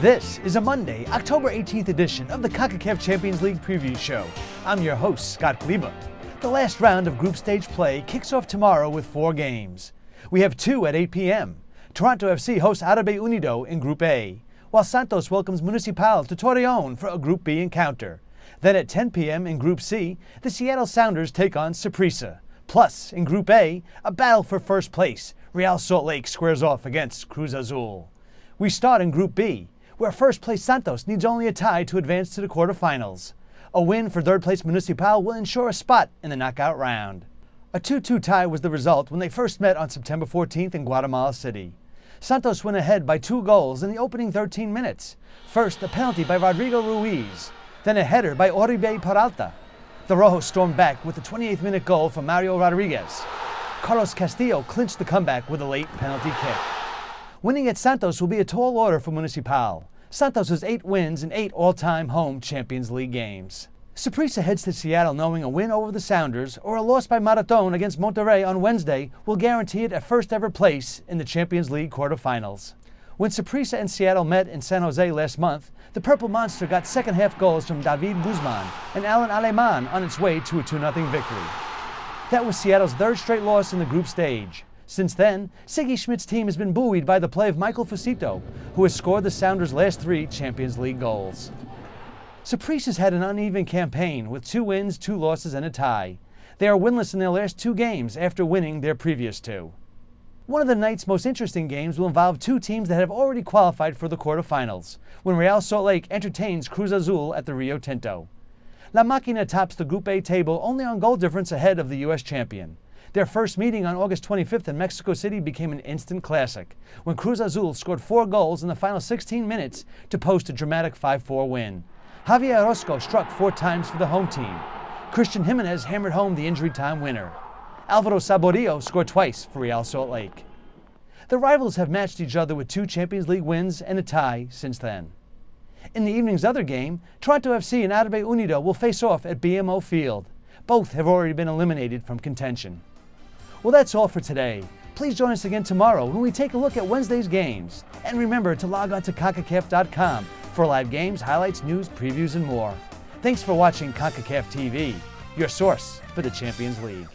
This is a Monday, October 18th edition of the Concacaf Champions League Preview Show. I'm your host, Scott Kleba. The last round of group stage play kicks off tomorrow with 4 games. We have 2 at 8 p.m. Toronto FC hosts Arabe Unido in Group A, while Santos welcomes Municipal to Torreon for a Group B encounter. Then at 10 p.m. in Group C, the Seattle Sounders take on Saprissa. Plus, in Group A, a battle for first place. Real Salt Lake squares off against Cruz Azul. We start in Group B, where first-place Santos needs only a tie to advance to the quarterfinals. A win for third-place Municipal will ensure a spot in the knockout round. A 2-2 tie was the result when they first met on September 14th in Guatemala City. Santos went ahead by 2 goals in the opening 13 minutes. First, a penalty by Rodrigo Ruiz, then a header by Oribe Peralta. The Rojos stormed back with the 28th-minute goal from Mario Rodriguez. Carlos Castillo clinched the comeback with a late penalty kick. Winning at Santos will be a tall order for Municipal. Santos has 8 wins in 8 all-time home Champions League games. Saprissa heads to Seattle knowing a win over the Sounders or a loss by Marathon against Monterrey on Wednesday will guarantee it a first-ever place in the Champions League quarterfinals. When Saprissa and Seattle met in San Jose last month, the Purple Monster got second-half goals from David Guzman and Alan Aleman on its way to a 2-0 victory. That was Seattle's 3rd straight loss in the group stage. Since then, Siggy Schmidt's team has been buoyed by the play of Michael Fusito, who has scored the Sounders' last 3 Champions League goals. Saprissa's had an uneven campaign with 2 wins, 2 losses, and a tie. They are winless in their last 2 games after winning their previous 2. One of the night's most interesting games will involve 2 teams that have already qualified for the quarterfinals, when Real Salt Lake entertains Cruz Azul at the Rio Tinto. La Máquina tops the Group A table only on goal difference ahead of the U.S. champion. Their first meeting on August 25th in Mexico City became an instant classic, when Cruz Azul scored 4 goals in the final 16 minutes to post a dramatic 5-4 win. Javier Orozco struck 4 times for the home team. Christian Jimenez hammered home the injury time winner. Alvaro Saborio scored twice for Real Salt Lake. The rivals have matched each other with 2 Champions League wins and a tie since then. In the evening's other game, Toronto FC and Arabe Unido will face off at BMO Field. Both have already been eliminated from contention. Well, that's all for today. Please join us again tomorrow when we take a look at Wednesday's games. And remember to log on to Concacaf.com for live games, highlights, news, previews, and more. Thanks for watching Concacaf TV, your source for the Champions League.